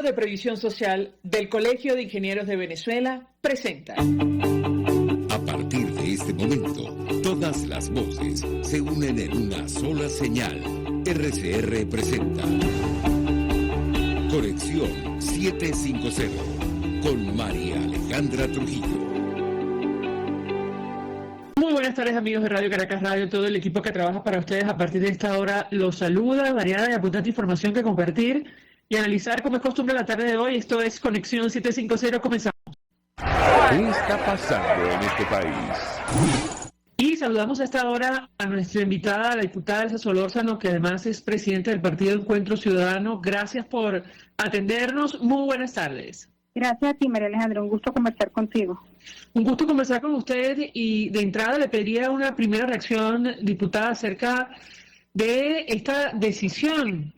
de Previsión Social del Colegio de Ingenieros de Venezuela presenta. A partir de este momento, todas las voces se unen en una sola señal. RCR presenta Conexión 750 con María Alejandra Trujillo. Muy buenas tardes, amigos de Radio Caracas Radio, todo el equipo que trabaja para ustedes a partir de esta hora los saluda, variada y abundante información que compartir y analizar como es costumbre la tarde de hoy. Esto es Conexión 750, comenzamos. ¿Qué está pasando en este país? Y saludamos a esta hora a nuestra invitada, la diputada Elsa Solórzano, que además es presidenta del Partido Encuentro Ciudadano. Gracias por atendernos. Muy buenas tardes. Gracias a ti, María Alejandra. Un gusto conversar contigo. Un gusto conversar con usted y de entrada le pediría una primera reacción, diputada, acerca de esta decisión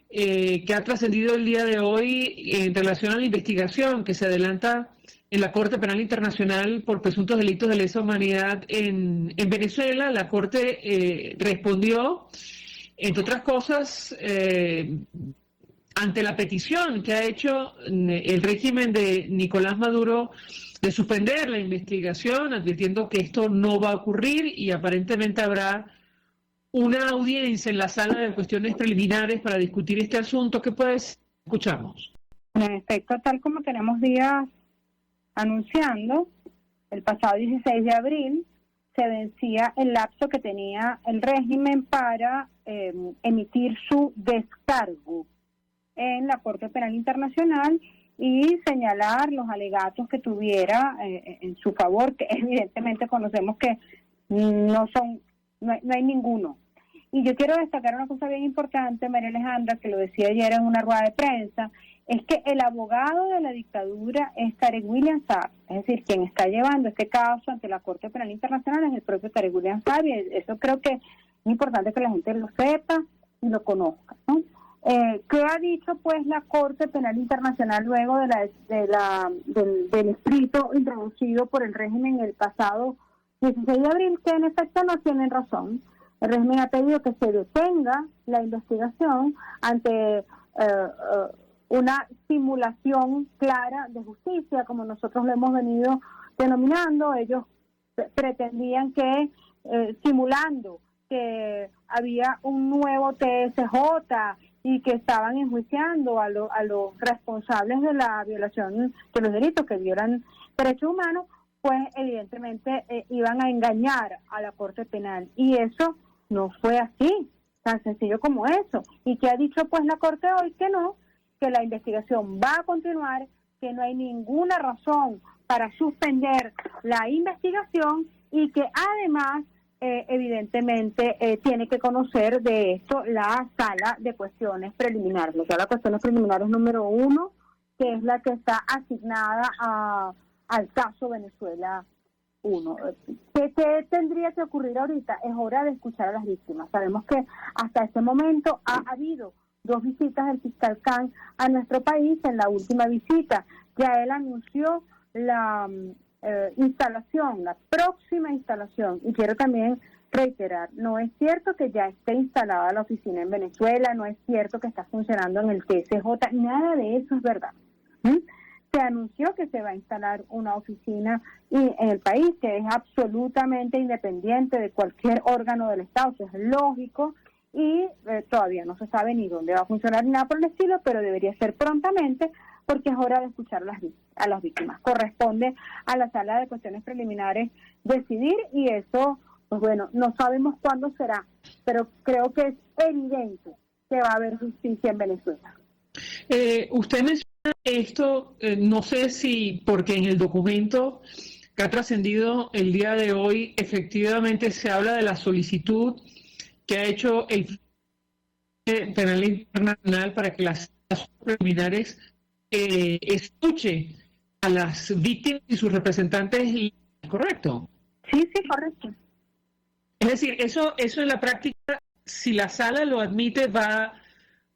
que ha trascendido el día de hoy en relación a la investigación que se adelanta en la Corte Penal Internacional por presuntos delitos de lesa humanidad en Venezuela. La Corte respondió, entre otras cosas, ante la petición que ha hecho el régimen de Nicolás Maduro de suspender la investigación, advirtiendo que esto no va a ocurrir y aparentemente habrá una audiencia en la sala de cuestiones preliminares para discutir este asunto. ¿Qué pues escuchamos? En efecto, tal como tenemos días anunciando, el pasado 16 de abril se vencía el lapso que tenía el régimen para emitir su descargo en la Corte Penal Internacional y señalar los alegatos que tuviera en su favor, que evidentemente conocemos que no hay ninguno. Y yo quiero destacar una cosa bien importante, María Alejandra, que lo decía ayer en una rueda de prensa, es que el abogado de la dictadura es Tarek William Saab, es decir, quien está llevando este caso ante la Corte Penal Internacional es el propio Tarek William Saab, y eso creo que es importante que la gente lo sepa y lo conozca, ¿no? ¿Qué ha dicho pues la Corte Penal Internacional luego del escrito introducido por el régimen el pasado 16 de abril? Que en efecto no tienen razón. El régimen ha pedido que se detenga la investigación ante una simulación clara de justicia, como nosotros lo hemos venido denominando. Ellos pretendían que, simulando que había un nuevo TSJ y que estaban enjuiciando a los responsables de la violación de los delitos que violan derechos humanos, pues evidentemente iban a engañar a la Corte Penal. Y eso no fue así, tan sencillo como eso. Y que ha dicho pues la Corte hoy que no, que la investigación va a continuar, que no hay ninguna razón para suspender la investigación y que además evidentemente tiene que conocer de esto la sala de cuestiones preliminares, la sala de cuestiones preliminares número 1, que es la que está asignada al caso Venezuela 1. ¿Qué tendría que ocurrir ahorita? Es hora de escuchar a las víctimas. Sabemos que hasta este momento ha habido 2 visitas del fiscal Khan a nuestro país. En la última visita ya él anunció la la próxima instalación, y quiero también reiterar, no es cierto que ya esté instalada la oficina en Venezuela, no es cierto que está funcionando en el TSJ, nada de eso es verdad. Se anunció que se va a instalar una oficina en el país que es absolutamente independiente de cualquier órgano del Estado, eso es lógico, y todavía no se sabe ni dónde va a funcionar ni nada por el estilo, pero debería ser prontamente, porque es hora de escuchar a las víctimas. Corresponde a la sala de cuestiones preliminares decidir, y eso, pues bueno, no sabemos cuándo será, pero creo que es evidente que va a haber justicia en Venezuela. Usted menciona esto, no sé si porque en el documento que ha trascendido el día de hoy efectivamente se habla de la solicitud que ha hecho el Penal Internacional para que las preliminares escuche a las víctimas y sus representantes, ¿correcto? Sí, correcto. Es decir, eso en la práctica, si la sala lo admite, va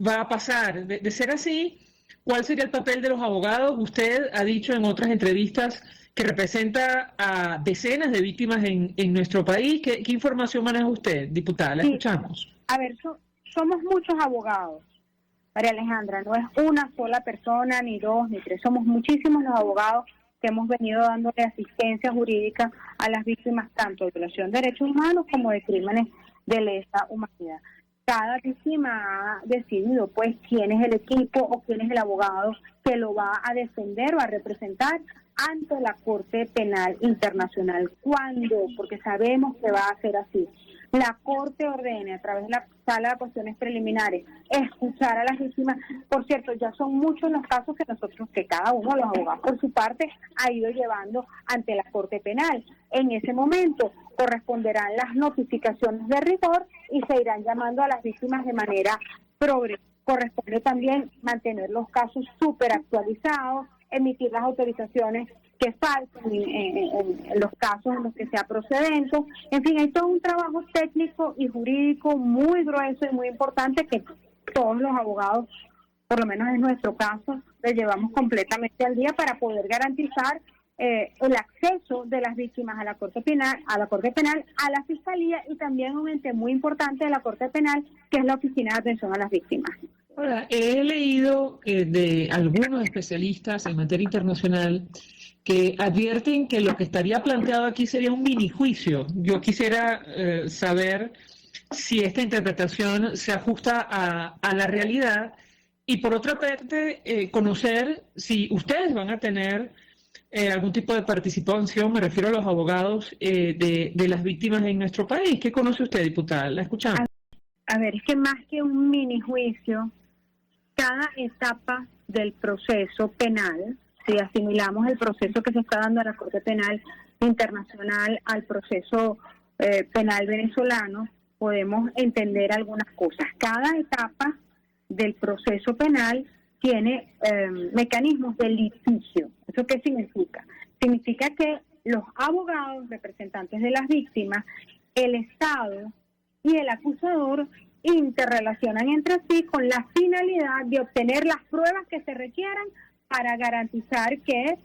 a pasar. De ser así, ¿cuál sería el papel de los abogados? Usted ha dicho en otras entrevistas que representa a decenas de víctimas en nuestro país. ¿Qué información maneja usted, diputada? La escuchamos. A ver, somos muchos abogados. María Alejandra, no es una sola persona, ni dos, ni tres, somos muchísimos los abogados que hemos venido dándole asistencia jurídica a las víctimas tanto de violación de derechos humanos como de crímenes de lesa humanidad. Cada víctima ha decidido pues quién es el equipo o quién es el abogado que lo va a defender o a representar ante la Corte Penal Internacional. ¿Cuándo? Porque sabemos que va a ser así. La Corte ordene a través de la Sala de Cuestiones Preliminares escuchar a las víctimas. Por cierto, ya son muchos los casos que cada uno de los abogados por su parte ha ido llevando ante la Corte Penal. En ese momento corresponderán las notificaciones de rigor y se irán llamando a las víctimas de manera progresiva. Corresponde también mantener los casos súper actualizados, emitir las autorizaciones que faltan en los casos en los que sea procedente. En fin, hay todo un trabajo técnico y jurídico muy grueso y muy importante que todos los abogados, por lo menos en nuestro caso, le llevamos completamente al día para poder garantizar el acceso de las víctimas a la Corte Penal, a la Fiscalía y también un ente muy importante de la Corte Penal, que es la Oficina de Atención a las Víctimas. Ahora, he leído de algunos especialistas en materia internacional que advierten que lo que estaría planteado aquí sería un mini juicio. Yo quisiera saber si esta interpretación se ajusta a la realidad y, por otra parte, conocer si ustedes van a tener algún tipo de participación, me refiero a los abogados de las víctimas en nuestro país. ¿Qué conoce usted, diputada? ¿La escuchamos? A ver, es que más que un mini juicio, cada etapa del proceso penal, si asimilamos el proceso que se está dando a la Corte Penal Internacional al proceso penal venezolano, podemos entender algunas cosas. Cada etapa del proceso penal tiene mecanismos de litigio. ¿Eso qué significa? Significa que los abogados representantes de las víctimas, el Estado y el acusador interrelacionan entre sí con la finalidad de obtener las pruebas que se requieran para garantizar que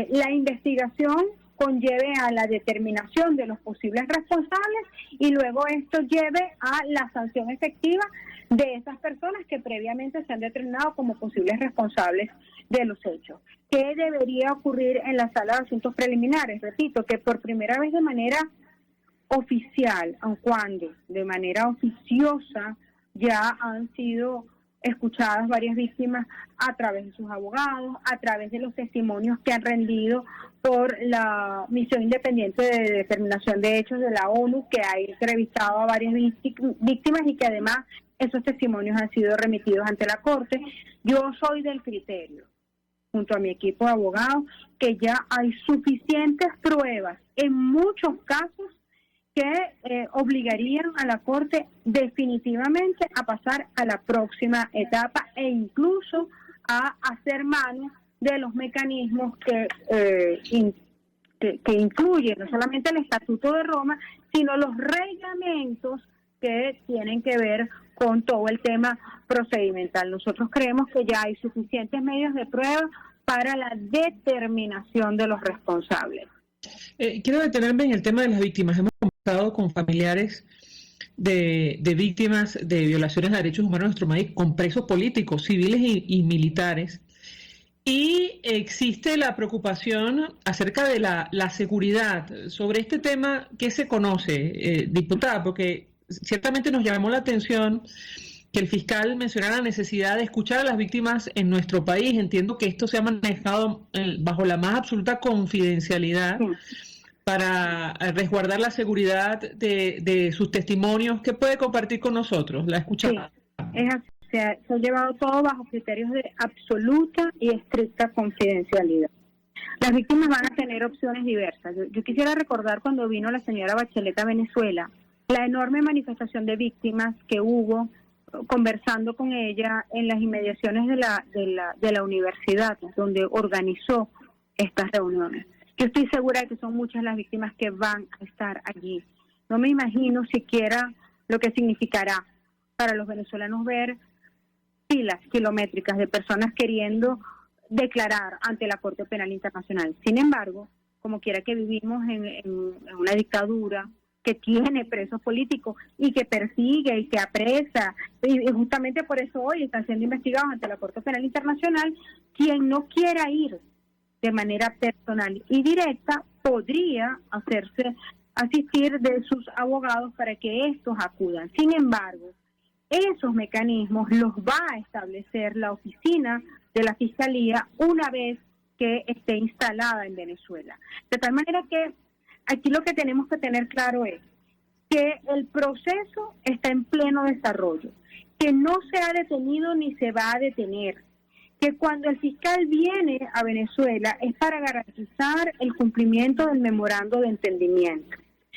la investigación conlleve a la determinación de los posibles responsables y luego esto lleve a la sanción efectiva de esas personas que previamente se han determinado como posibles responsables de los hechos. ¿Qué debería ocurrir en la Sala de Asuntos Preliminares? Repito, que por primera vez de manera oficial, aun cuando de manera oficiosa ya han sido escuchadas varias víctimas a través de sus abogados, a través de los testimonios que han rendido por la Misión Independiente de Determinación de Hechos de la ONU, que ha entrevistado a varias víctimas y que además esos testimonios han sido remitidos ante la Corte. Yo soy del criterio, junto a mi equipo de abogados, que ya hay suficientes pruebas en muchos casos que obligarían a la Corte definitivamente a pasar a la próxima etapa e incluso a hacer mano de los mecanismos que incluyen no solamente el Estatuto de Roma, sino los reglamentos que tienen que ver con todo el tema procedimental. Nosotros creemos que ya hay suficientes medios de prueba para la determinación de los responsables. Quiero detenerme en el tema de las víctimas. Hemos conversado con familiares de víctimas de violaciones de derechos humanos en nuestro país, con presos políticos, civiles y militares. Y existe la preocupación acerca de la seguridad. Sobre este tema, ¿qué se conoce, diputada? Porque ciertamente nos llamó la atención que el fiscal mencionara la necesidad de escuchar a las víctimas en nuestro país. Entiendo que esto se ha manejado bajo la más absoluta confidencialidad para resguardar la seguridad de sus testimonios. ¿Qué puede compartir con nosotros? ¿La escuchamos? Sí, es así. Se ha llevado todo bajo criterios de absoluta y estricta confidencialidad. Las víctimas van a tener opciones diversas. Yo quisiera recordar cuando vino la señora Bachelet a Venezuela, la enorme manifestación de víctimas que hubo conversando con ella en las inmediaciones de la universidad, donde organizó estas reuniones. Yo estoy segura de que son muchas las víctimas que van a estar allí. No me imagino siquiera lo que significará para los venezolanos ver filas kilométricas de personas queriendo declarar ante la Corte Penal Internacional. Sin embargo, como quiera que vivimos en una dictadura, que tiene presos políticos y que persigue y que apresa, y justamente por eso hoy están siendo investigados ante la Corte Penal Internacional. Quien no quiera ir de manera personal y directa podría asistir de sus abogados para que estos acudan. Sin embargo, esos mecanismos los va a establecer la oficina de la Fiscalía una vez que esté instalada en Venezuela. De tal manera que aquí lo que tenemos que tener claro es que el proceso está en pleno desarrollo, que no se ha detenido ni se va a detener, que cuando el fiscal viene a Venezuela es para garantizar el cumplimiento del memorando de entendimiento.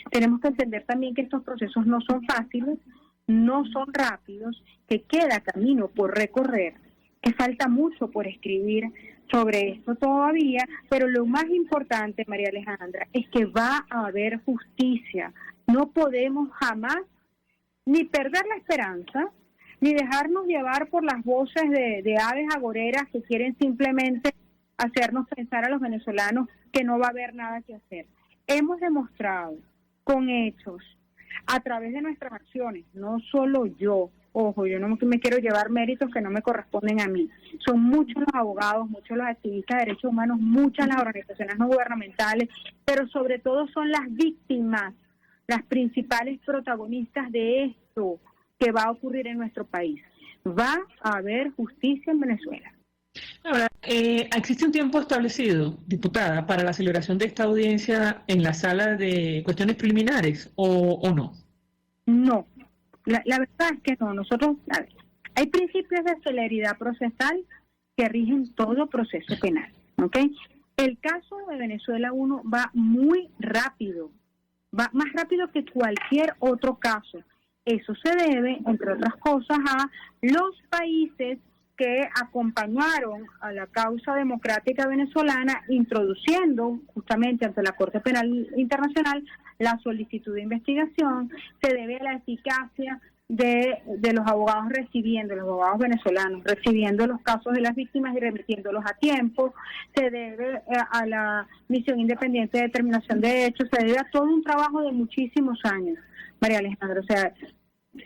Tenemos que entender también que estos procesos no son fáciles, no son rápidos, que queda camino por recorrer, que falta mucho por escribir sobre esto todavía, pero lo más importante, María Alejandra, es que va a haber justicia. No podemos jamás ni perder la esperanza, ni dejarnos llevar por las voces de aves agoreras que quieren simplemente hacernos pensar a los venezolanos que no va a haber nada que hacer. Hemos demostrado con hechos, a través de nuestras acciones, no solo yo, ojo, yo no me quiero llevar méritos que no me corresponden a mí. Son muchos los abogados, muchos los activistas de derechos humanos, muchas las organizaciones no gubernamentales, pero sobre todo son las víctimas, las principales protagonistas de esto que va a ocurrir en nuestro país. Va a haber justicia en Venezuela. Ahora, ¿existe un tiempo establecido, diputada, para la celebración de esta audiencia en la sala de cuestiones preliminares o no? No, la verdad es que no. Nosotros, hay principios de celeridad procesal que rigen todo proceso penal, ¿ok? El caso de Venezuela 1 va muy rápido, va más rápido que cualquier otro caso. Eso se debe, entre otras cosas, a los países que acompañaron a la causa democrática venezolana, introduciendo justamente ante la Corte Penal Internacional la solicitud de investigación. Se debe a la eficacia de los abogados los abogados venezolanos recibiendo los casos de las víctimas y remitiéndolos a tiempo. Se debe a la Misión Independiente de Determinación de Hechos, se debe a todo un trabajo de muchísimos años, María Alejandra. O sea,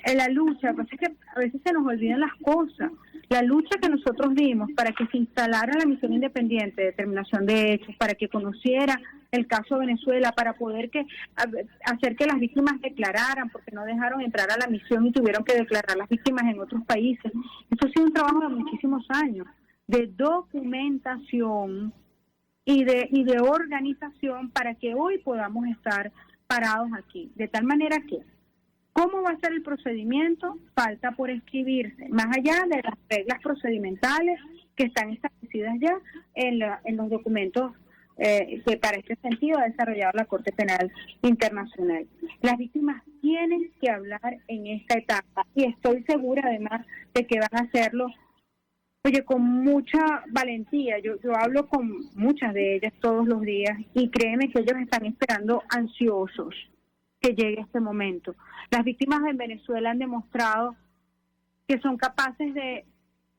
en la lucha, pues es que a veces se nos olvidan las cosas. La lucha que nosotros dimos para que se instalara la Misión Independiente de Determinación de Hechos, para que conociera el caso de Venezuela, para poder hacer que las víctimas declararan, porque no dejaron entrar a la misión y tuvieron que declarar las víctimas en otros países. Esto ha sido un trabajo de muchísimos años, de documentación y de organización para que hoy podamos estar parados aquí. De tal manera que, ¿cómo va a ser el procedimiento? Falta por escribirse, más allá de las reglas procedimentales que están establecidas ya en los documentos que para este sentido ha desarrollado la Corte Penal Internacional. Las víctimas tienen que hablar en esta etapa y estoy segura además de que van a hacerlo, con mucha valentía. Yo hablo con muchas de ellas todos los días y créeme que ellos están esperando ansiosos que llegue este momento. Las víctimas en Venezuela han demostrado que son capaces de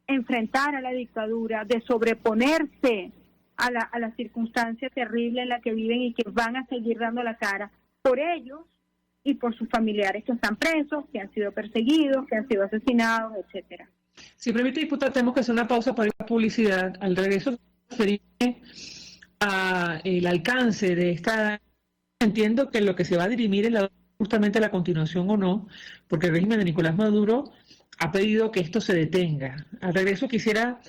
enfrentar a la dictadura, de sobreponerse a la circunstancia terrible en la que viven y que van a seguir dando la cara por ellos y por sus familiares que están presos, que han sido perseguidos, que han sido asesinados, etcétera. Si permite, diputada, tenemos que hacer una pausa para ir a publicidad. Al regreso, referirme a el alcance de esta. Entiendo que lo que se va a dirimir es justamente la continuación o no, porque el régimen de Nicolás Maduro ha pedido que esto se detenga. Al regreso quisiera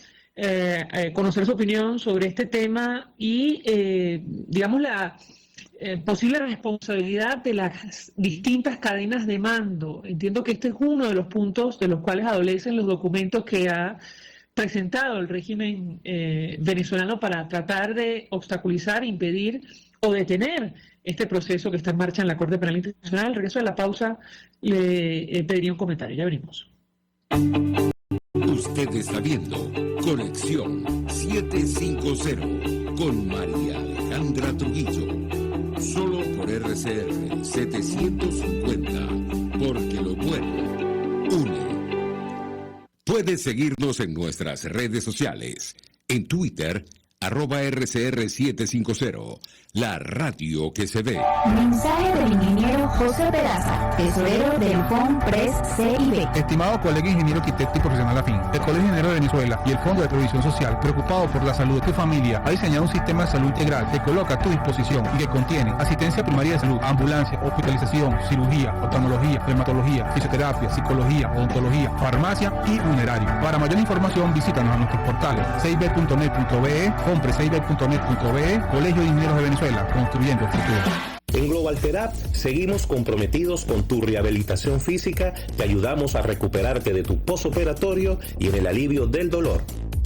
conocer su opinión sobre este tema y, digamos, la posible responsabilidad de las distintas cadenas de mando. Entiendo que este es uno de los puntos de los cuales adolecen los documentos que ha presentado el régimen venezolano para tratar de obstaculizar, impedir o detener este proceso que está en marcha en la Corte Penal Internacional. Al regreso de la pausa le pediría un comentario. Ya venimos. Usted está viendo Conexión 750 con María Alejandra Trujillo. Solo por RCR 750, porque lo bueno une. Puedes seguirnos en nuestras redes sociales. En Twitter, @RCR750, la radio que se ve. Mensaje del ingeniero José Peraza, tesorero del FONPRES CIB. Estimado colega ingeniero arquitecto y profesional afín, el Colegio Ingeniero de Venezuela y el Fondo de Previsión Social, preocupado por la salud de tu familia, ha diseñado un sistema de salud integral que coloca a tu disposición y que contiene asistencia primaria de salud, ambulancia, hospitalización, cirugía, oftalmología, dermatología, fisioterapia, psicología, odontología, farmacia y funerario. Para mayor información, visítanos a nuestros portales cib.net.be, FONPRESCIB.net.be, Colegio de Ingenieros de Venezuela, construyendo el futuro. En Global Therapy seguimos comprometidos con tu rehabilitación física, te ayudamos a recuperarte de tu posoperatorio y en el alivio del dolor.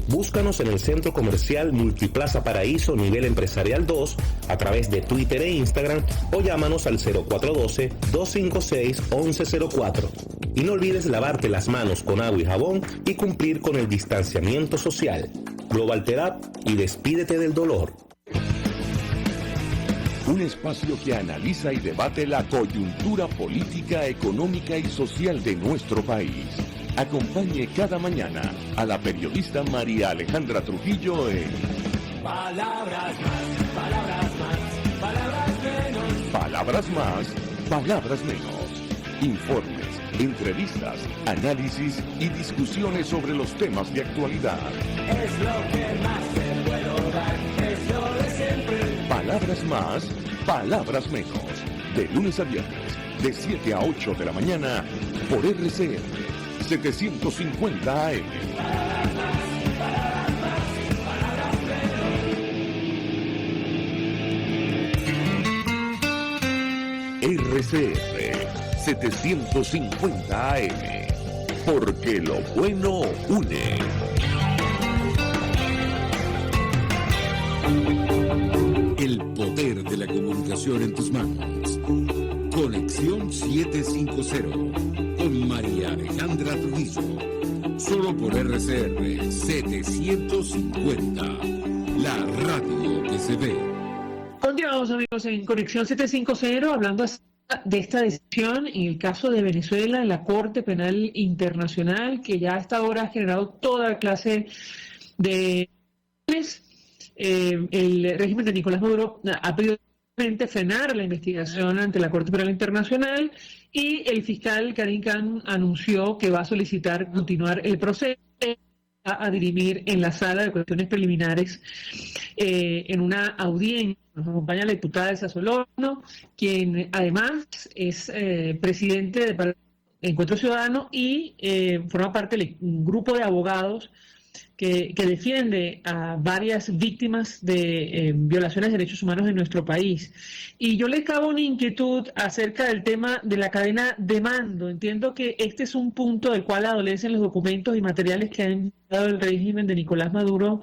Búscanos en el Centro Comercial Multiplaza Paraíso Nivel Empresarial 2 a través de Twitter e Instagram o llámanos al 0412-256-1104. Y no olvides lavarte las manos con agua y jabón y cumplir con el distanciamiento social. Global Therapy y despídete del dolor. Un espacio que analiza y debate la coyuntura política, económica y social de nuestro país. Acompañe cada mañana a la periodista María Alejandra Trujillo en Palabras más, palabras más, palabras menos. Palabras más, palabras menos. Informes, entrevistas, análisis y discusiones sobre los temas de actualidad. Es lo que más te puedo dar, es lo de siempre. Palabras más, palabras menos. De lunes a viernes, de 7 a 8 de la mañana, por RCN 750 AM. RCN 750 AM. Porque lo bueno une. El poder de la comunicación en tus manos. Conexión 750 con María Alejandra Trujillo. Solo por RCR 750, la radio que se ve. Continuamos, amigos, en Conexión 750, hablando de esta decisión en el caso de Venezuela en la Corte Penal Internacional, que ya hasta ahora ha generado toda clase de... el régimen de Nicolás Maduro ha pedido frenar la investigación ante la Corte Penal Internacional y el fiscal Karim Khan anunció que va a solicitar continuar el proceso a dirimir en la sala de cuestiones preliminares en una audiencia. Nos acompaña la diputada Elsa Solórzano, quien además es presidente de Encuentro Ciudadano y forma parte de un grupo de abogados que defiende a varias víctimas de violaciones de derechos humanos en nuestro país. Y yo les cago una inquietud acerca del tema de la cadena de mando. Entiendo que este es un punto del cual adolecen los documentos y materiales que ha enviado el régimen de Nicolás Maduro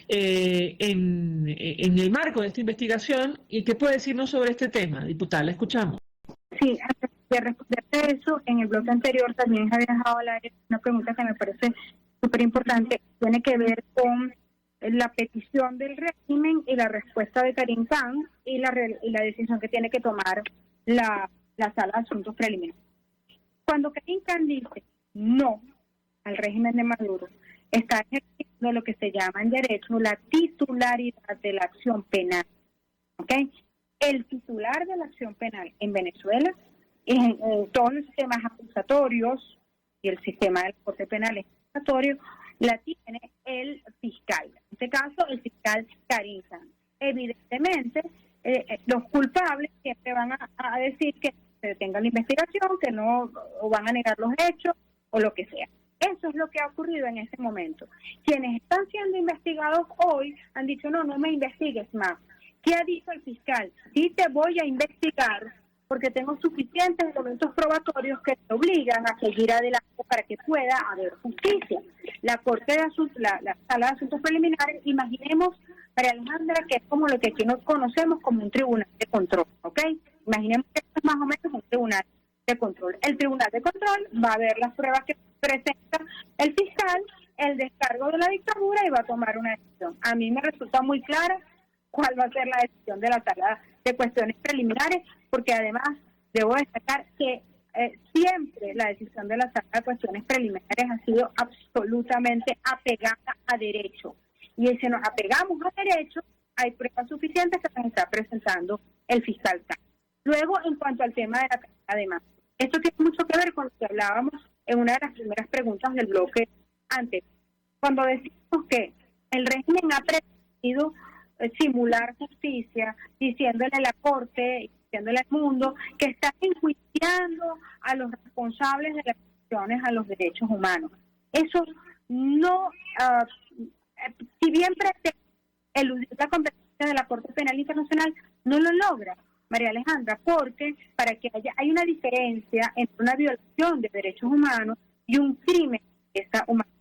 en el marco de esta investigación. ¿Y qué puede decirnos sobre este tema, diputada? La escuchamos. Sí, antes de responderte a eso, en el bloque anterior también había dejado al aire una pregunta que me parece súper importante, tiene que ver con la petición del régimen y la respuesta de Karim Khan y la decisión que tiene que tomar la sala de asuntos preliminares. Cuando Karim Khan dice no al régimen de Maduro, está ejerciendo lo que se llama en derecho la titularidad de la acción penal. ¿Okay? El titular de la acción penal en Venezuela, en todos los sistemas acusatorios y el sistema de la Corte Penal acusatorio, la tiene el fiscal. En este caso, el fiscal Karim Khan. Evidentemente, los culpables siempre van a decir que se detenga la investigación, que no, o van a negar los hechos, o lo que sea. Eso es lo que ha ocurrido en ese momento. Quienes están siendo investigados hoy han dicho, no me investigues más. ¿Qué ha dicho el fiscal? Sí te voy a investigar porque tengo suficientes elementos probatorios que te obligan a seguir adelante para que pueda haber justicia. La Corte de Asuntos, la Sala de Asuntos Preliminares, imaginemos, María Alejandra, que es como lo que aquí nos conocemos como un tribunal de control, ¿ok? Imaginemos que esto es más o menos un tribunal de control. El tribunal de control va a ver las pruebas que presenta el fiscal, el descargo de la dictadura y va a tomar una decisión. A mí me resulta muy clara cuál va a ser la decisión de la Sala de Cuestiones Preliminares, porque además debo destacar que siempre la decisión de la Sala de Cuestiones Preliminares ha sido absolutamente apegada a derecho. Y si nos apegamos a derecho, hay pruebas suficientes que nos está presentando el fiscal Khan. Luego, en cuanto al tema de la cadena de mando, esto tiene mucho que ver con lo que hablábamos en una de las primeras preguntas del bloque antes, cuando decimos que el régimen ha pretendido simular justicia, diciéndole a la Corte, diciéndole al mundo que está enjuiciando a los responsables de las violaciones a los derechos humanos. Eso no, si bien pretende eludir la competencia de la Corte Penal Internacional, no lo logra, María Alejandra, porque para que hay una diferencia entre una violación de derechos humanos y un crimen de esa humanidad.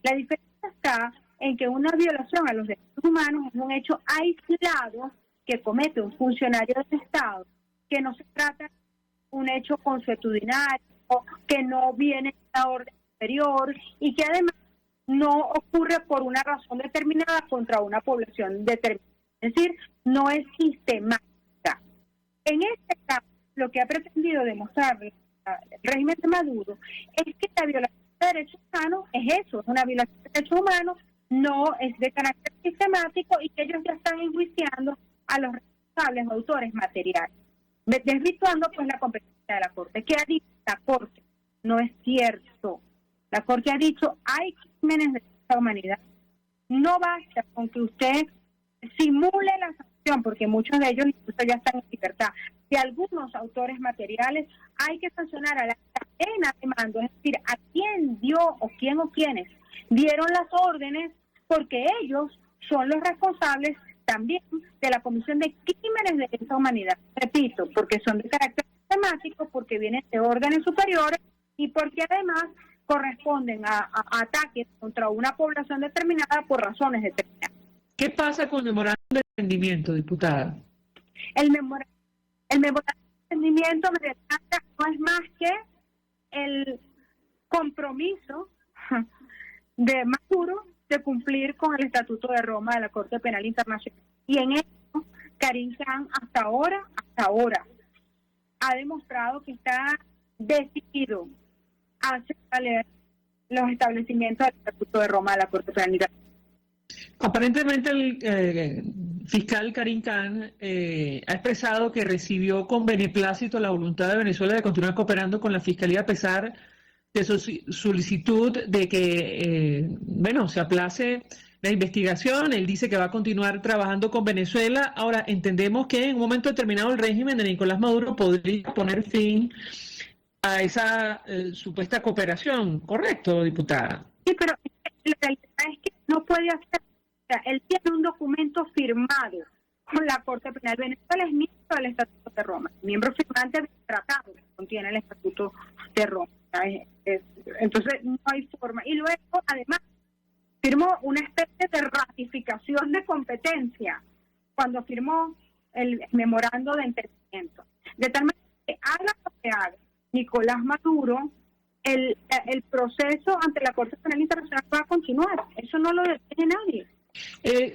La diferencia está en que una violación a los derechos humanos es un hecho aislado que comete un funcionario del Estado, que no se trata de un hecho consuetudinario, que no viene de la orden superior y que además no ocurre por una razón determinada contra una población determinada. Es decir, no es sistemática. En este caso, lo que ha pretendido demostrar el régimen de Maduro es que la violación de derechos humanos es eso, es una violación de derechos humanos, no es de carácter sistemático y que ellos ya están enjuiciando a los responsables autores materiales, desvirtuando pues la competencia de la Corte. ¿Qué ha dicho la Corte? No es cierto. La Corte ha dicho, hay crímenes de esta humanidad. No basta con que usted simule la sanción, porque muchos de ellos incluso ya están en libertad. De algunos autores materiales hay que sancionar a la cadena de mando, es decir, a quién dio o quiénes dieron las órdenes, porque ellos son los responsables también de la comisión de crímenes de esa humanidad. Repito, porque son de carácter sistemático, porque vienen de órdenes superiores y porque además corresponden a ataques contra una población determinada por razones determinadas. ¿Qué pasa con el memorándum de entendimiento, diputada? El memorándum de entendimiento no es más que el compromiso de Maduro de cumplir con el Estatuto de Roma de la Corte Penal Internacional. Y en eso, Karim Khan hasta ahora, ha demostrado que está decidido a hacer valer los establecimientos del Estatuto de Roma de la Corte Penal Internacional. Aparentemente el fiscal Karim Khan ha expresado que recibió con beneplácito la voluntad de Venezuela de continuar cooperando con la Fiscalía a pesar de su solicitud de que, se aplace la investigación. Él dice que va a continuar trabajando con Venezuela. Ahora, entendemos que en un momento determinado el régimen de Nicolás Maduro podría poner fin a esa supuesta cooperación, ¿correcto, diputada? Sí, pero la realidad es que no puede hacer. O sea, él tiene un documento firmado con la Corte Penal. Venezuela es miembro del Estatuto de Roma, miembro firmante del tratado que contiene el Estatuto de Roma. Entonces no hay forma. Y luego, además, firmó una especie de ratificación de competencia cuando firmó el memorando de entendimiento. De tal manera que haga lo que haga Nicolás Maduro, el proceso ante la Corte Penal Internacional va a continuar. Eso no lo detiene nadie.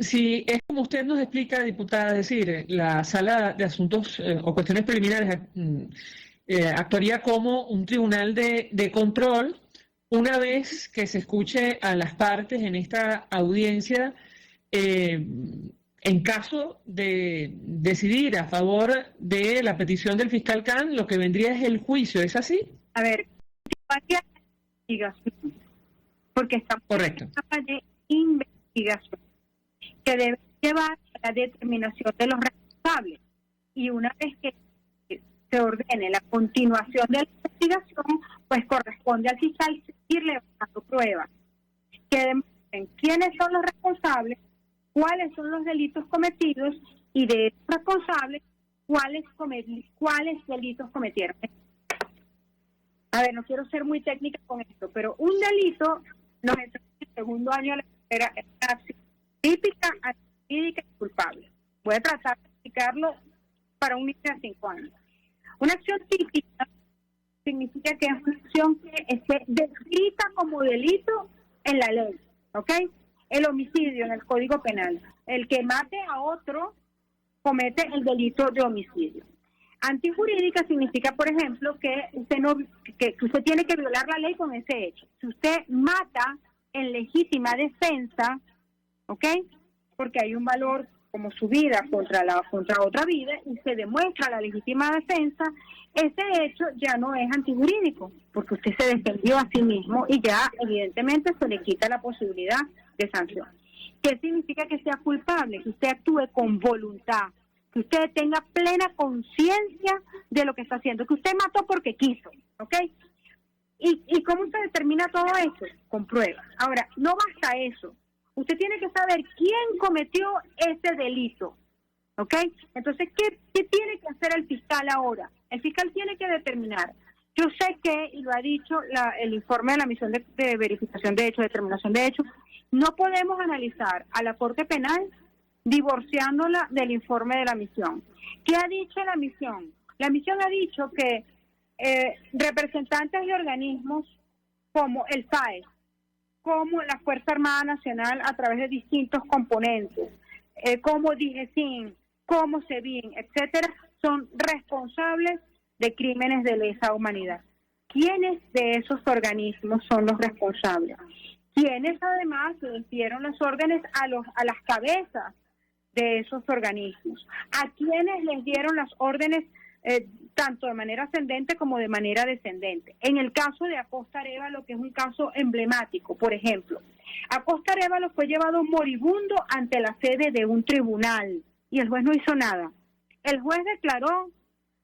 Sí, es como usted nos explica, diputada, es decir, la Sala de Asuntos o Cuestiones Preliminares actuaría como un tribunal de control una vez que se escuche a las partes en esta audiencia, en caso de decidir a favor de la petición del fiscal Khan, lo que vendría es el juicio, ¿es así? A ver, varias investigaciones, porque estamos correcto. En etapa de investigación que debe llevar a la determinación de los responsables. Y una vez que se ordene la continuación de la investigación, pues corresponde al fiscal seguir levantando pruebas que demuestren quiénes son los responsables, cuáles son los delitos cometidos y de esos responsables cuáles delitos cometieron. A ver, no quiero ser muy técnica con esto, pero un delito nos entra en el segundo año de la carrera, es una acción típica, jurídica y culpable. Voy a tratar de explicarlo para un niño de 5 años. Una acción típica significa que es una acción que esté descrita como delito en la ley, ¿ok? El homicidio en el Código Penal. El que mate a otro comete el delito de homicidio. Antijurídica significa, por ejemplo, que usted tiene que violar la ley con ese hecho. Si usted mata en legítima defensa, ¿ok? Porque hay un valor como su vida contra otra vida y se demuestra la legítima defensa, ese hecho ya no es antijurídico, porque usted se defendió a sí mismo y ya evidentemente se le quita la posibilidad de sanción. ¿Qué significa que sea culpable? Que usted actúe con voluntad, que usted tenga plena conciencia de lo que está haciendo, que usted mató porque quiso, ¿ok? ¿Y cómo se determina todo eso? Con pruebas. Ahora, no basta eso. Usted tiene que saber quién cometió ese delito, ¿ok? Entonces, ¿qué tiene que hacer el fiscal ahora? El fiscal tiene que determinar. Yo sé que, y lo ha dicho el informe de la misión de verificación de hechos, determinación de hechos, no podemos analizar a la Corte Penal divorciándola del informe de la misión. ¿Qué ha dicho la misión? La misión ha dicho que representantes de organismos como el FAES, como la Fuerza Armada Nacional a través de distintos componentes, como DIGESIN, como SEBIN, etcétera, son responsables de crímenes de lesa humanidad. ¿Quiénes de esos organismos son los responsables? ¿Quiénes además les dieron las órdenes a las cabezas de esos organismos? ¿A quiénes les dieron las órdenes tanto de manera ascendente como de manera descendente? En el caso de Acosta Arévalo, que es un caso emblemático, por ejemplo, Acosta Arévalo fue llevado moribundo ante la sede de un tribunal y el juez no hizo nada. El juez declaró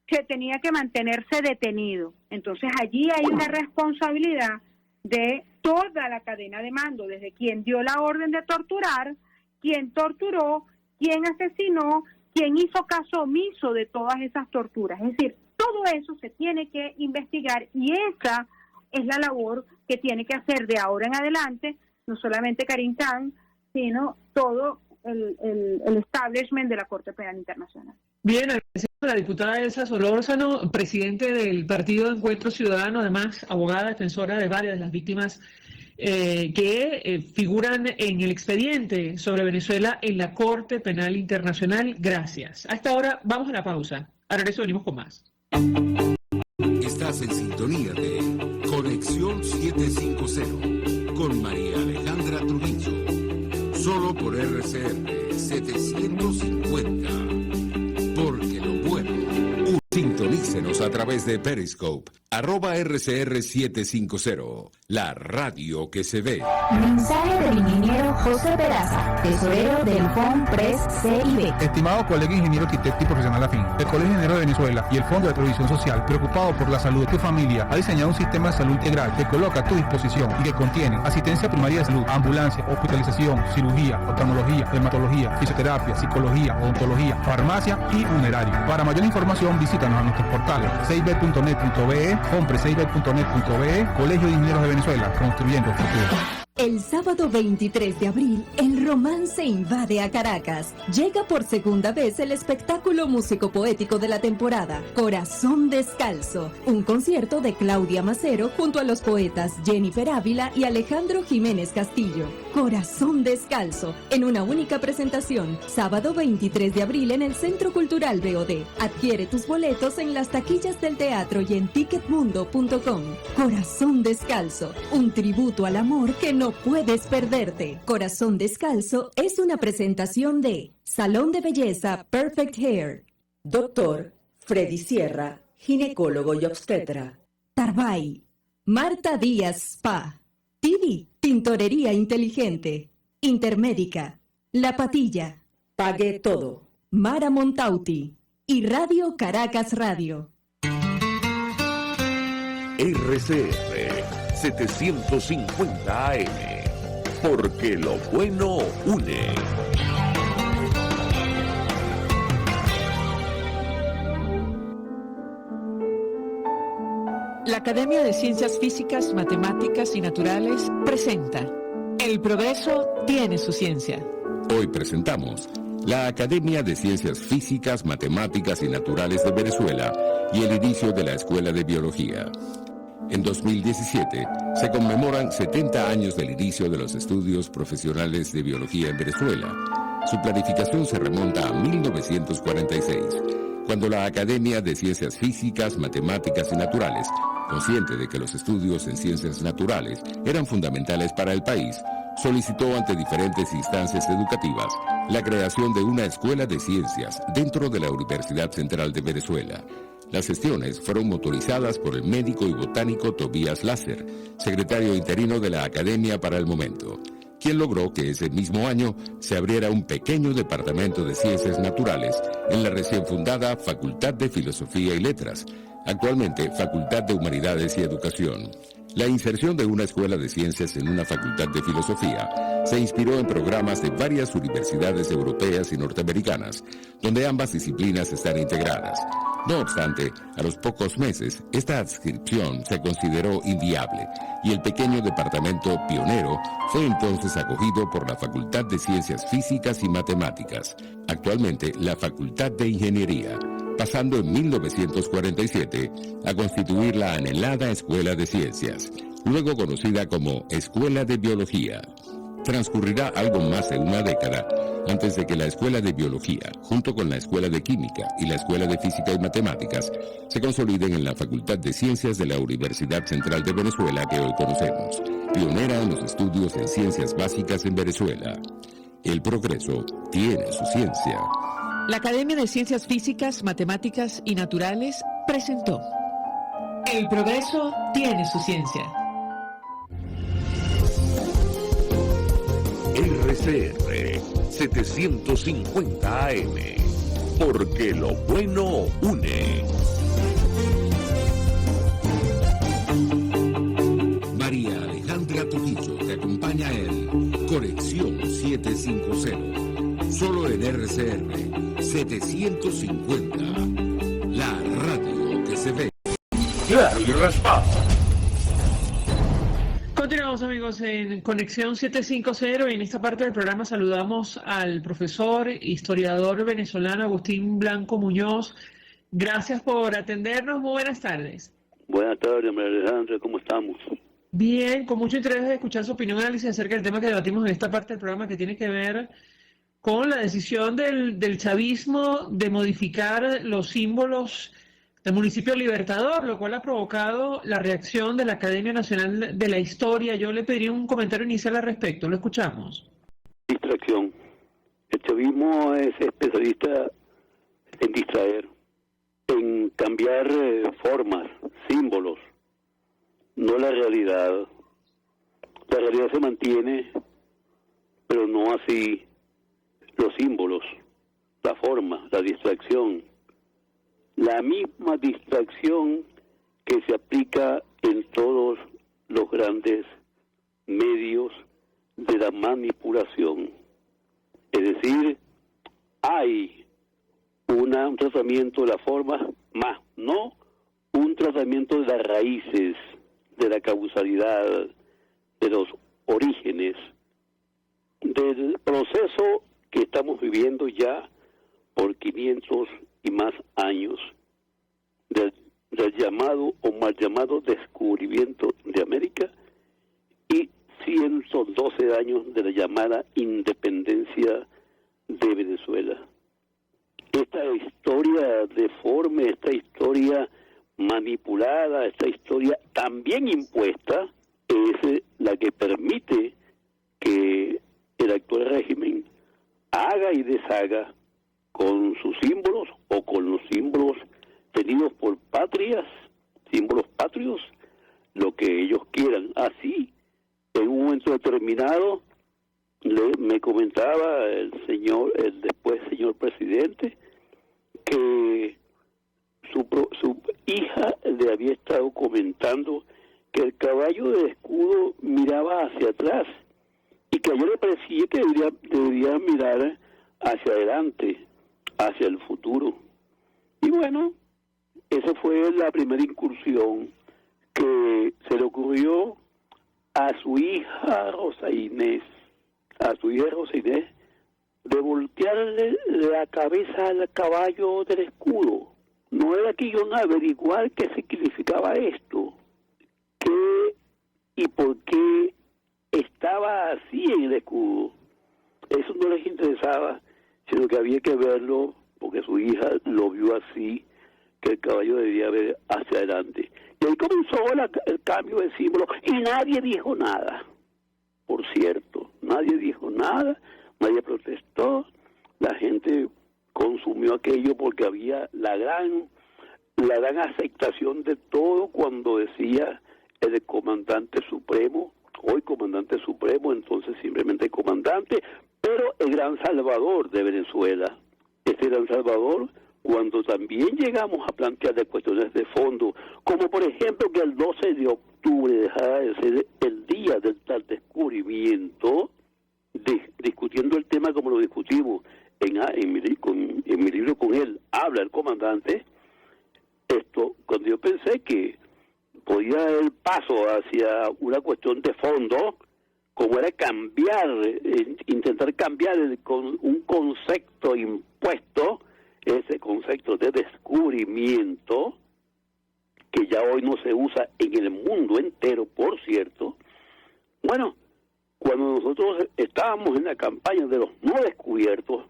que tenía que mantenerse detenido. Entonces allí hay una responsabilidad de toda la cadena de mando, desde quien dio la orden de torturar, quien torturó, quien asesinó, quien hizo caso omiso de todas esas torturas. Es decir, todo eso se tiene que investigar y esa es la labor que tiene que hacer de ahora en adelante, no solamente Karim Khan, sino todo el establishment de la Corte Penal Internacional. Bien, agradecemos a la diputada Elsa Solórzano, presidente del Partido de Encuentro Ciudadano, además abogada defensora de varias de las víctimas que figuran en el expediente sobre Venezuela en la Corte Penal Internacional. Gracias. A esta hora vamos a la pausa. A regreso venimos con más. Estás en sintonía de Conexión 750 con María Alejandra Trujillo. Solo por RCR 750. Porque lo bueno. Sintonícenos a través de Periscope, @RCR750, la radio que se ve. Mensaje del ingeniero José Peraza, tesorero del FONPRES CIB. Estimado colega ingeniero arquitecto y profesional afín, el Colegio de Ingenieros de Venezuela y el Fondo de Previsión Social, preocupado por la salud de tu familia, ha diseñado un sistema de salud integral que coloca a tu disposición y que contiene asistencia primaria de salud, ambulancia, hospitalización, cirugía, oftalmología, dermatología, fisioterapia, psicología, odontología, farmacia y funerario. Para mayor información, visítanos a nuestros portales cib.net.be, FONPRESCIB.net.be, Colegio de Ingenieros de Venezuela, construyendo el futuro. El sábado 23 de abril, el romance invade a Caracas. Llega por segunda vez el espectáculo músico-poético de la temporada, Corazón Descalzo, un concierto de Claudia Macero junto a los poetas Jennifer Ávila y Alejandro Jiménez Castillo. Corazón Descalzo, en una única presentación, sábado 23 de abril en el Centro Cultural BOD. Adquiere tus boletos en las taquillas del teatro y en ticketmundo.com. Corazón Descalzo, un tributo al amor que no puedes perderte. Corazón Descalzo es una presentación de Salón de Belleza Perfect Hair, Dr. Freddy Sierra, ginecólogo y obstetra, Tarbay, Marta Díaz Spa, TV, Tintorería Inteligente, Intermédica, La Patilla, Pague Todo, Mara Montauti y Radio Caracas Radio. RCR 750 AM, porque lo bueno une. La Academia de Ciencias Físicas, Matemáticas y Naturales presenta El progreso tiene su ciencia. Hoy presentamos la Academia de Ciencias Físicas, Matemáticas y Naturales de Venezuela y el inicio de la Escuela de Biología. En 2017 se conmemoran 70 años del inicio de los estudios profesionales de biología en Venezuela. Su planificación se remonta a 1946, cuando la Academia de Ciencias Físicas, Matemáticas y Naturales, consciente de que los estudios en ciencias naturales eran fundamentales para el país, solicitó ante diferentes instancias educativas la creación de una escuela de ciencias dentro de la Universidad Central de Venezuela. Las gestiones fueron motorizadas por el médico y botánico Tobías Lasser, secretario interino de la Academia para el momento, quien logró que ese mismo año se abriera un pequeño departamento de ciencias naturales en la recién fundada Facultad de Filosofía y Letras, actualmente Facultad de Humanidades y Educación. La inserción de una escuela de ciencias en una facultad de filosofía se inspiró en programas de varias universidades europeas y norteamericanas, donde ambas disciplinas están integradas. No obstante, a los pocos meses, esta adscripción se consideró inviable y el pequeño departamento pionero fue entonces acogido por la Facultad de Ciencias Físicas y Matemáticas, actualmente la Facultad de Ingeniería, pasando en 1947 a constituir la anhelada Escuela de Ciencias, luego conocida como Escuela de Biología. Transcurrirá algo más de una década antes de que la Escuela de Biología, junto con la Escuela de Química y la Escuela de Física y Matemáticas, se consoliden en la Facultad de Ciencias de la Universidad Central de Venezuela que hoy conocemos, pionera en los estudios en ciencias básicas en Venezuela. El progreso tiene su ciencia. La Academia de Ciencias Físicas, Matemáticas y Naturales presentó El progreso tiene su ciencia. RCR 750 AM, porque lo bueno une. María Alejandra Trujillo te acompaña en Conexión 750, solo en RCR 750, la radio que se ve. Claro y raspado. Continuamos, amigos, en Conexión 750 y en esta parte del programa saludamos al profesor, historiador venezolano Agustín Blanco Muñoz. Gracias por atendernos. Muy buenas tardes. Buenas tardes, María Alejandra. ¿Cómo estamos? Bien, con mucho interés de escuchar su opinión y análisis acerca del tema que debatimos en esta parte del programa, que tiene que ver con la decisión del chavismo de modificar los símbolos del municipio Libertador, lo cual ha provocado la reacción de la Academia Nacional de la Historia. Yo le pediría un comentario inicial al respecto. Lo escuchamos. Distracción. El chavismo es especialista en distraer, en cambiar formas, símbolos, no la realidad. La realidad se mantiene, pero no así los símbolos, la forma, la distracción. La misma distracción que se aplica en todos los grandes medios de la manipulación. Es decir, hay un tratamiento de la forma, más no un tratamiento de las raíces, de la causalidad, de los orígenes, del proceso que estamos viviendo ya por 500 y más años, del llamado o mal llamado descubrimiento de América y 112 años de la llamada independencia de Venezuela. Esta historia deforme, esta historia manipulada, esta historia también impuesta, es la que permite que el actual régimen haga y deshaga con sus símbolos o con los símbolos tenidos por patrias, símbolos patrios, lo que ellos quieran. Así, en un momento determinado, me comentaba el después señor presidente, que su hija le había estado comentando que el caballo de escudo miraba hacia atrás y que a ella le parecía que debería mirar hacia adelante, hacia el futuro. Y bueno, esa fue la primera incursión que se le ocurrió a su hija Rosa Inés, de voltearle la cabeza al caballo del escudo. No era que iban a averiguar qué significaba esto, qué y por qué estaba así en el escudo. Eso no les interesaba, sino que había que verlo porque su hija lo vio así, que el caballo debía ver hacia adelante. Y ahí comenzó el cambio de símbolo y nadie dijo nada. Por cierto, nadie dijo nada, nadie protestó, la gente consumió aquello porque había la gran aceptación de todo cuando decía el comandante supremo, hoy comandante supremo, entonces simplemente comandante, pero el gran salvador de Venezuela. Este gran salvador, cuando también llegamos a plantear de cuestiones de fondo, como por ejemplo que el 12 de octubre dejara de ser el día del tal descubrimiento, discutiendo el tema como lo discutimos en mi libro con él, habla el comandante, esto, cuando yo pensé que podía dar el paso hacia una cuestión de fondo, como era intentar cambiar un concepto impuesto, ese concepto de descubrimiento, que ya hoy no se usa en el mundo entero, por cierto. Bueno, cuando nosotros estábamos en la campaña de los no descubiertos,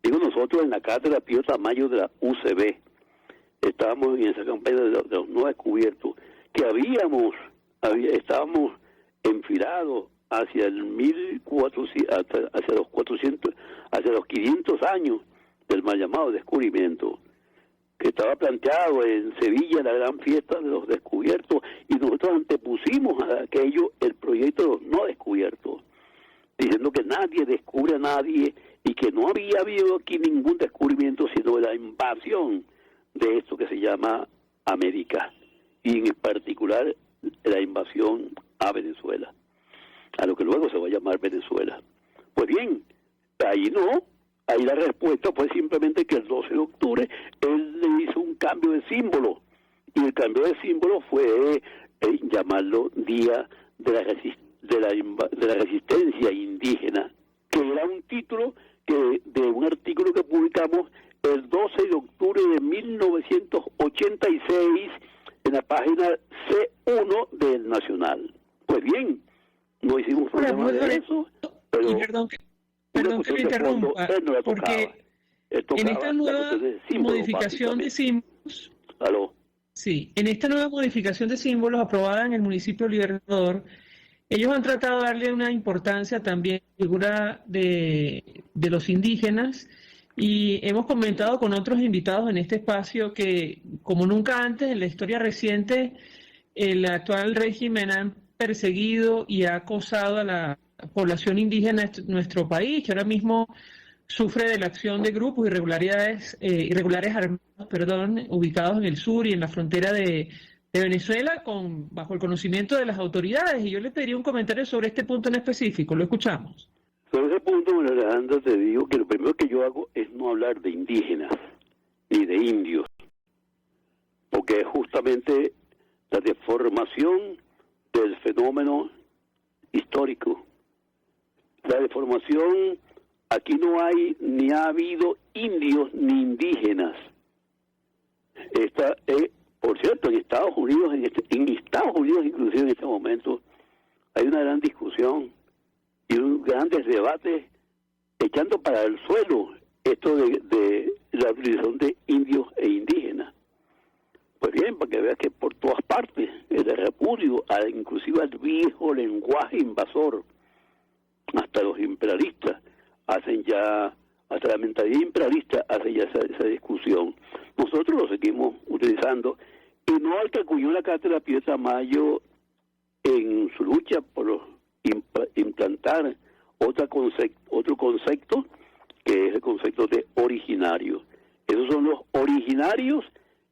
digo nosotros en la cátedra Pío Tamayo de la UCB, estábamos en esa campaña de los no descubiertos, que estábamos enfilados hacia el 1400, hacia los 500 años del mal llamado descubrimiento, que estaba planteado en Sevilla la gran fiesta de los descubiertos, y nosotros antepusimos a aquello el proyecto de los no descubiertos, diciendo que nadie descubre a nadie y que no había habido aquí ningún descubrimiento sino la invasión de esto que se llama América, y en particular la invasión a Venezuela, a lo que luego se va a llamar Venezuela. Pues bien, ahí la respuesta fue simplemente que el 12 de octubre él le hizo un cambio de símbolo, y el cambio de símbolo fue llamarlo Día de la Resistencia Indígena, que era un título de un artículo que publicamos el 12 de octubre de 1986 en la página C1 del Nacional. Pues bien, no hicimos problema de eso, pero... Perdón que lo interrumpa, porque en esta nueva modificación de símbolos... ¿Aló? Sí, en esta nueva modificación de símbolos aprobada en el municipio Libertador, ellos han tratado de darle una importancia también a la figura de los indígenas, y hemos comentado con otros invitados en este espacio que, como nunca antes en la historia reciente, el actual régimen ha perseguido y ha acosado a la población indígena de nuestro país, que ahora mismo sufre de la acción de grupos irregulares armados, ubicados en el sur y en la frontera de Venezuela, bajo el conocimiento de las autoridades. Y yo le pediría un comentario sobre este punto en específico. Lo escuchamos. Sobre ese punto, María Alejandra, te digo que lo primero que yo hago es no hablar de indígenas ni de indios, porque es justamente la deformación del fenómeno histórico. La deformación, aquí no hay ni ha habido indios ni indígenas. Por cierto, en Estados Unidos, inclusive en este momento, hay una gran discusión y grandes debates echando para el suelo esto de la utilización de indios e indígenas. Pues bien, para que veas que por todas partes el repudio, inclusive al viejo lenguaje invasor, hasta los imperialistas hasta la mentalidad imperialista hace ya esa discusión. Nosotros lo seguimos utilizando, y no al que acuñó la cátedra Pío Tamayo en su lucha por implantar otro concepto, que es el concepto de originario. Esos son los originarios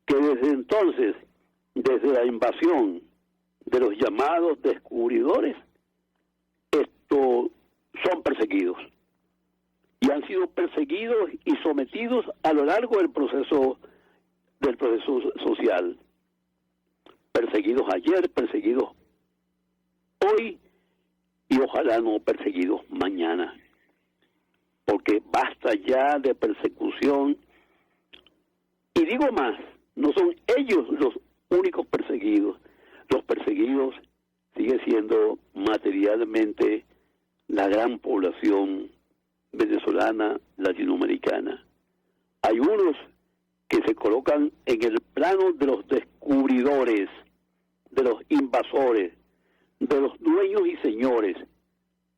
que desde entonces, desde la invasión de los llamados descubridores, son perseguidos. Y han sido perseguidos y sometidos a lo largo del proceso social. Perseguidos ayer, perseguidos hoy, y ojalá no perseguidos mañana. Porque basta ya de persecución. Y digo más, no son ellos los únicos perseguidos. Los perseguidos sigue siendo materialmente la gran población venezolana, latinoamericana. Hay unos que se colocan en el plano de los descubridores, de los invasores, de los dueños y señores,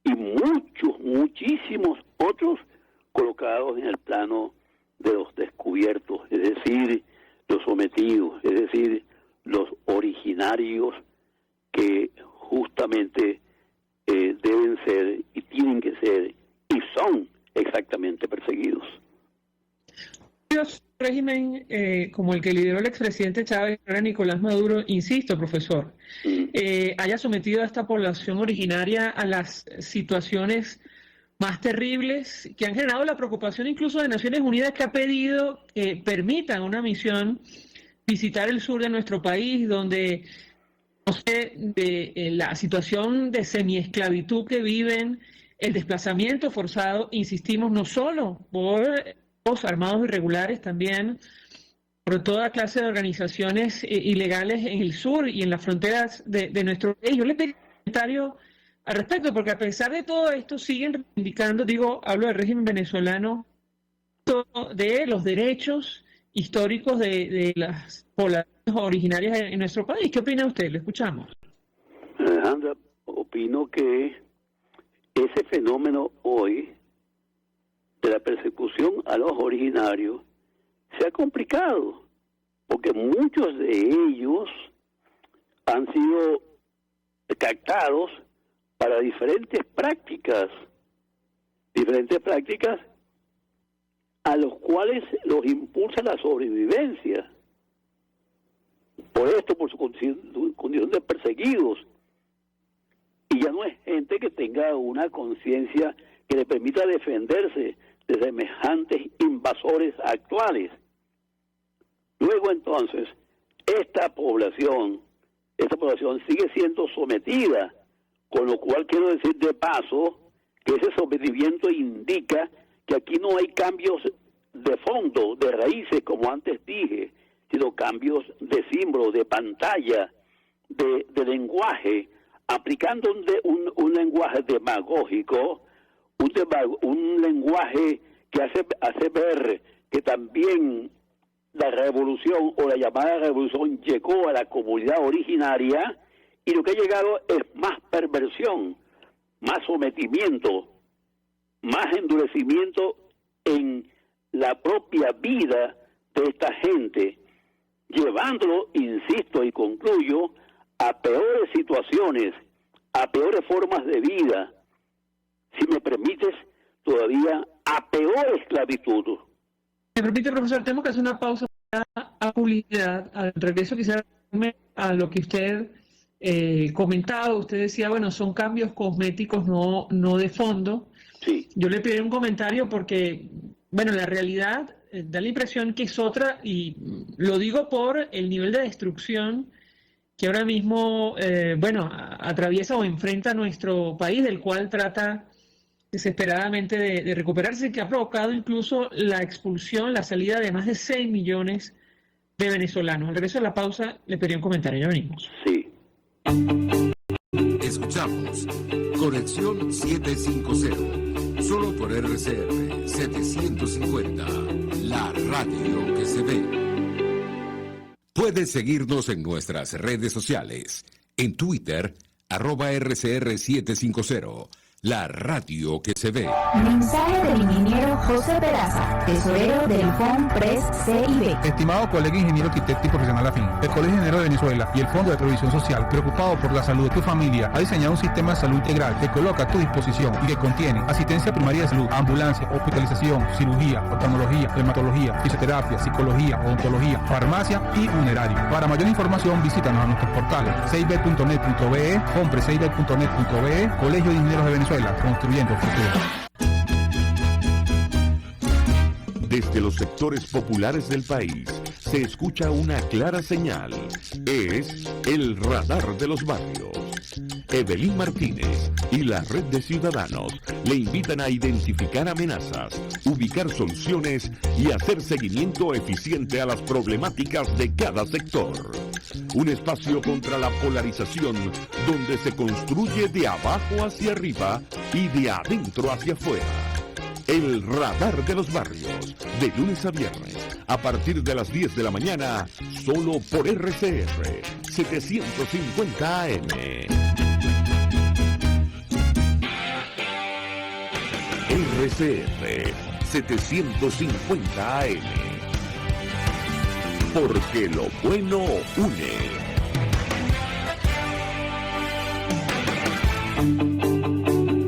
y muchísimos otros colocados en el plano de los descubiertos, es decir, los sometidos, es decir, los originarios que justamente deben ser y tienen que ser y son exactamente perseguidos. Régimen como el que lideró el expresidente Chávez, ahora Nicolás Maduro, insisto, profesor, haya sometido a esta población originaria a las situaciones más terribles que han generado la preocupación incluso de Naciones Unidas, que ha pedido que permitan una misión visitar el sur de nuestro país, donde no sé, de la situación de semiesclavitud que viven, el desplazamiento forzado, insistimos, no solo por los armados irregulares, también por toda clase de organizaciones ilegales en el sur y en las fronteras de nuestro país. Yo le pedí un comentario al respecto, porque a pesar de todo esto siguen reivindicando, hablo del régimen venezolano, de los derechos históricos de las poblaciones originarias en nuestro país. ¿Qué opina usted? Lo escuchamos. Alejandra, opino que ese fenómeno hoy de la persecución a los originarios se ha complicado, porque muchos de ellos han sido captados para diferentes prácticas a los cuales los impulsa la sobrevivencia. Por esto, por su condición de perseguidos. Y ya no es gente que tenga una conciencia que le permita defenderse de semejantes invasores actuales. Luego, entonces, esta población sigue siendo sometida, con lo cual quiero decir de paso que ese sometimiento indica que aquí no hay cambios de fondo, de raíces, como antes dije, sino cambios de símbolo, de pantalla, de lenguaje, aplicando un lenguaje demagógico, un lenguaje que hace ver que también la revolución o la llamada revolución llegó a la comunidad originaria, y lo que ha llegado es más perversión, más sometimiento, más endurecimiento en la propia vida de esta gente, llevándolo, insisto y concluyo, a peores situaciones, a peores formas de vida, si me permites, todavía a peor esclavitud. Me permite, profesor, tenemos que hacer una pausa a publicidad. Al regreso quisiera a lo que usted comentaba. Usted decía, bueno, son cambios cosméticos, no de fondo. Sí. Yo le pedí un comentario porque, bueno, la realidad da la impresión que es otra, y lo digo por el nivel de destrucción que ahora mismo, atraviesa o enfrenta nuestro país, del cual trata desesperadamente de recuperarse, que ha provocado incluso la expulsión, la salida de más de 6 millones de venezolanos. Al regreso de la pausa le pedí un comentario, ya venimos. Sí. Escuchamos Conexión 750, solo por RCR 750, la radio que se ve. Puedes seguirnos en nuestras redes sociales, en Twitter, @RCR750, la radio que se ve. Mensaje del ingeniero José Peraza, tesorero del FONPRES CIB. Estimado colega ingeniero arquitecto y profesional afín, el Colegio de Ingenieros de Venezuela y el Fondo de Previsión Social, preocupado por la salud de tu familia, ha diseñado un sistema de salud integral que coloca a tu disposición y que contiene asistencia primaria de salud, ambulancia, hospitalización, cirugía, oftalmología, dermatología, fisioterapia, psicología, odontología, farmacia y funerario. Para mayor información, visítanos a nuestros portales cib.net.be, FONPRESCIB.net.be, Colegio de Ingenieros de Venezuela, construyendo el futuro. Desde los sectores populares del país se escucha una clara señal. Es el radar de los barrios. Evelyn Martínez y la red de ciudadanos le invitan a identificar amenazas, ubicar soluciones y hacer seguimiento eficiente a las problemáticas de cada sector. Un espacio contra la polarización donde se construye de abajo hacia arriba y de adentro hacia afuera. El radar de los barrios, de lunes a viernes, a partir de las 10 de la mañana, solo por RCR 750 AM. RCR 750 AM. Porque lo bueno une.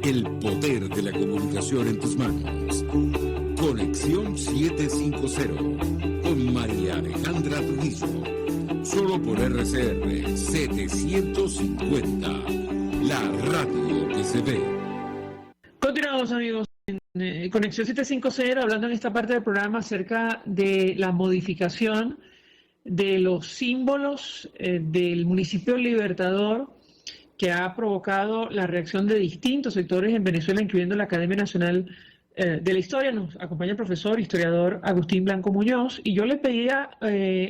El poder de la comunicación en tus manos. Conexión 750 con María Alejandra Trujillo. Solo por RCR 750. La radio que se ve. Continuamos, amigos, en Conexión 750, hablando en esta parte del programa acerca de la modificación de los símbolos del municipio Libertador, que ha provocado la reacción de distintos sectores en Venezuela, incluyendo la Academia Nacional de la Historia. Nos acompaña el profesor historiador Agustín Blanco Muñoz, y yo le pedía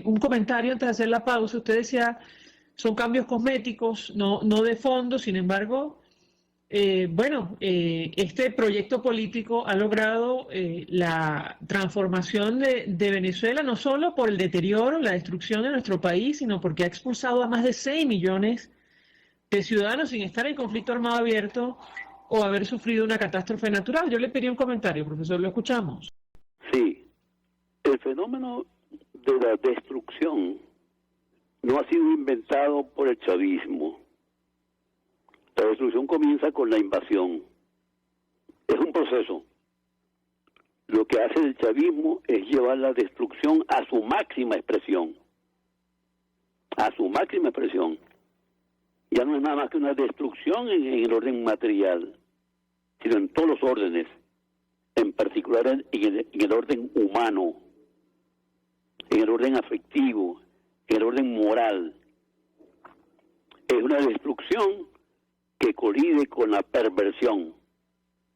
un comentario antes de hacer la pausa. Usted decía, son cambios cosméticos, no de fondo. Sin embargo, este proyecto político ha logrado la transformación de Venezuela, no solo por el deterioro, la destrucción de nuestro país, sino porque ha expulsado a más de 6 millones de ciudadanos sin estar en conflicto armado abierto o haber sufrido una catástrofe natural. Yo le pedí un comentario, profesor, lo escuchamos. Sí, el fenómeno de la destrucción no ha sido inventado por el chavismo. La destrucción comienza con la invasión. Es un proceso. Lo que hace el chavismo es llevar la destrucción a su máxima expresión. A su máxima expresión. Ya no es nada más que una destrucción en el orden material, sino en todos los órdenes, en particular en el orden humano, en el orden afectivo, en el orden moral. Es una destrucción que colide con la perversión.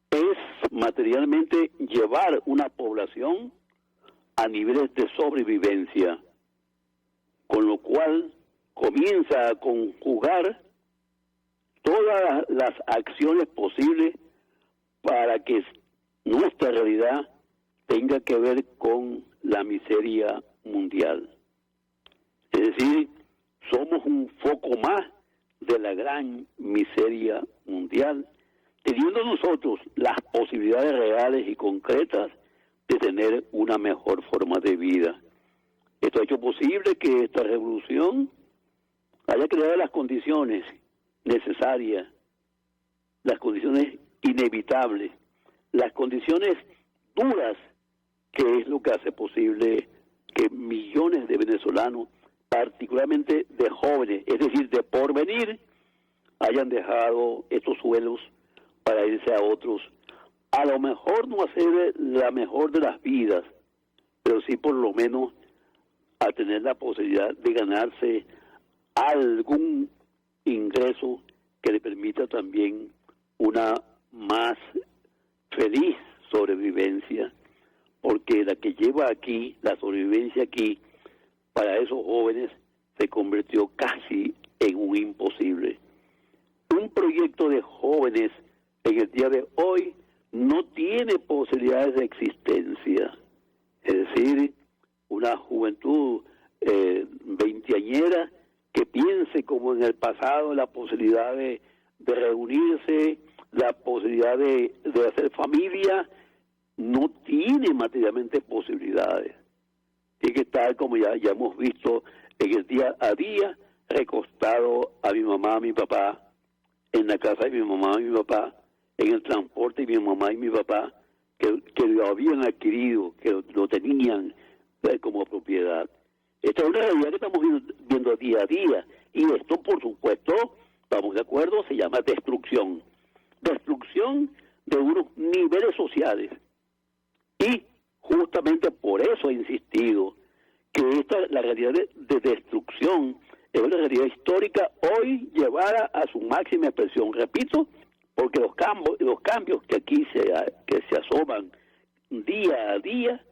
Es materialmente llevar una población a niveles de sobrevivencia, con lo cual comienza a conjugar todas las acciones posibles para que nuestra realidad tenga que ver con la miseria mundial. Es decir, somos un foco más de la gran miseria mundial, teniendo nosotros las posibilidades reales y concretas de tener una mejor forma de vida. Esto ha hecho posible que esta revolución haya creado las condiciones necesarias, las condiciones inevitables, las condiciones duras, que es lo que hace posible que millones de venezolanos, particularmente de jóvenes, es decir, de porvenir, hayan dejado estos suelos para irse a otros. A lo mejor no hacer la mejor de las vidas, pero sí por lo menos a tener la posibilidad de ganarse algún ingreso que le permita también una más feliz sobrevivencia, porque la que lleva aquí, la sobrevivencia aquí, para esos jóvenes se convirtió casi en un imposible. Un proyecto de jóvenes en el día de hoy no tiene posibilidades de existencia. Es decir, una juventud veinteañera que piense como en el pasado, la posibilidad de reunirse, la posibilidad de hacer familia, no tiene materialmente posibilidades. Tiene que estar, como ya hemos visto, en el día a día, recostado a mi mamá, a mi papá, en la casa de mi mamá y mi papá, en el transporte de mi mamá y mi papá, que lo habían adquirido, que lo tenían como propiedad. Esta es una realidad que estamos viendo día a día, y esto, por supuesto, estamos de acuerdo, se llama destrucción. Destrucción de unos niveles sociales. Y justamente por eso he insistido que la realidad de destrucción es una realidad histórica hoy llevada a su máxima expresión. Repito, porque los cambios que aquí se asoman día a día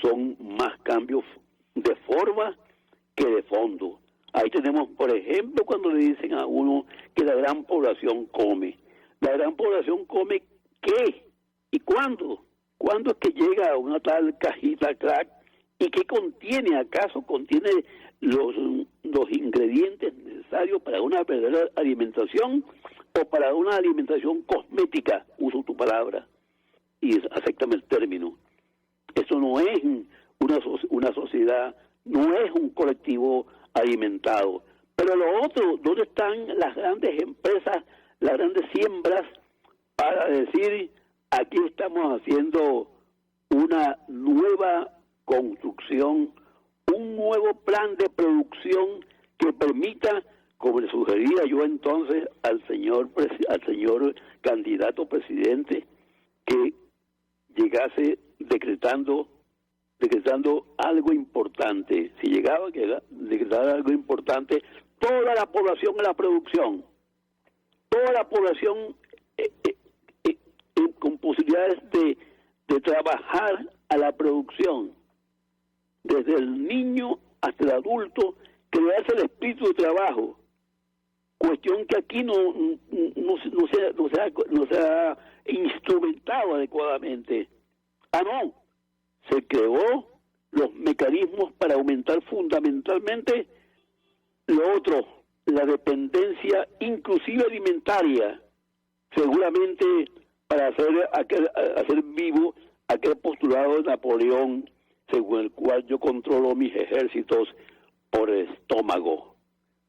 son más cambios de forma que de fondo. Ahí tenemos, por ejemplo, cuando le dicen a uno que la gran población come. La gran población come ¿qué? ¿Y cuándo? ¿Cuándo es que llega a una tal cajita crack? ¿Y qué contiene? ¿Acaso contiene los ingredientes necesarios para una verdadera alimentación o para una alimentación cosmética? Uso tu palabra. y acéptame el término. Eso no es una sociedad, no es un colectivo alimentado. Pero lo otro, ¿dónde están las grandes empresas, las grandes siembras para decir, aquí estamos haciendo una nueva construcción, un nuevo plan de producción que permita, como le sugería yo entonces al señor candidato presidente, que llegase decretando algo importante? Si llegaba a decretar algo importante, toda la población en la producción, toda la población con posibilidades de trabajar a la producción, desde el niño hasta el adulto, crearse el espíritu de trabajo, cuestión que aquí no se ha instrumentado adecuadamente. No, se creó los mecanismos para aumentar fundamentalmente lo otro, la dependencia inclusive alimentaria, seguramente para hacer vivo aquel postulado de Napoleón, según el cual yo controlo mis ejércitos por el estómago.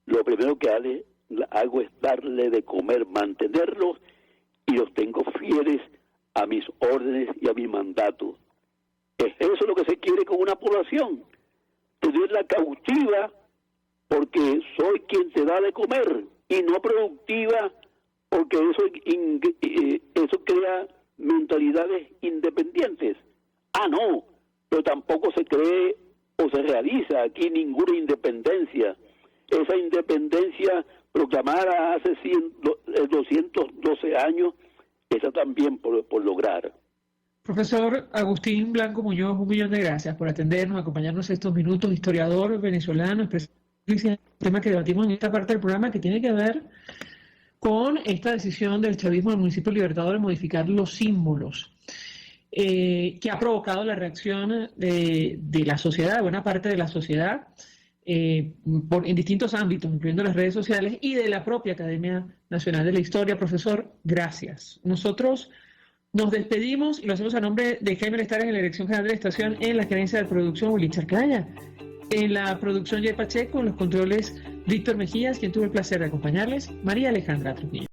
Lo primero que hago es darle de comer, mantenerlos, y los tengo fieles a mis órdenes y a mi mandato. ¿Es eso lo que se quiere con una población? Tenerla cautiva porque soy quien te da de comer, y no productiva porque eso crea mentalidades independientes. No, pero tampoco se cree o se realiza aquí ninguna independencia. Esa independencia proclamada hace 212 años, esa también por lograr. Profesor Agustín Blanco Muñoz, 1.000.000 de gracias por atendernos, acompañarnos estos minutos, historiador venezolano, especialista, tema que debatimos en esta parte del programa, que tiene que ver con esta decisión del chavismo del municipio Libertador de modificar los símbolos, que ha provocado la reacción de la sociedad, de buena parte de la sociedad, en distintos ámbitos, incluyendo las redes sociales, y de la propia Academia Nacional de la Historia. Profesor, gracias. Nosotros nos despedimos y lo hacemos a nombre de Jaime Lestares en la Dirección General de la Estación, en la gerencia de producción Willy Charcaya, en la producción Jay Pacheco, en los controles Víctor Mejías, quien tuvo el placer de acompañarles, María Alejandra Trujillo.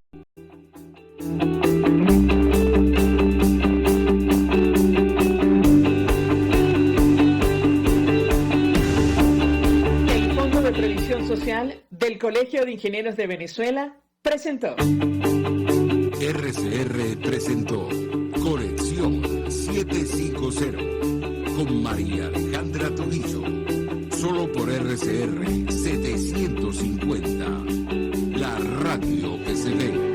El Fondo de Previsión Social del Colegio de Ingenieros de Venezuela presentó. RCR presentó Conexión 750 con María Alejandra Trujillo. Solo por RCR 750. La radio que se ve.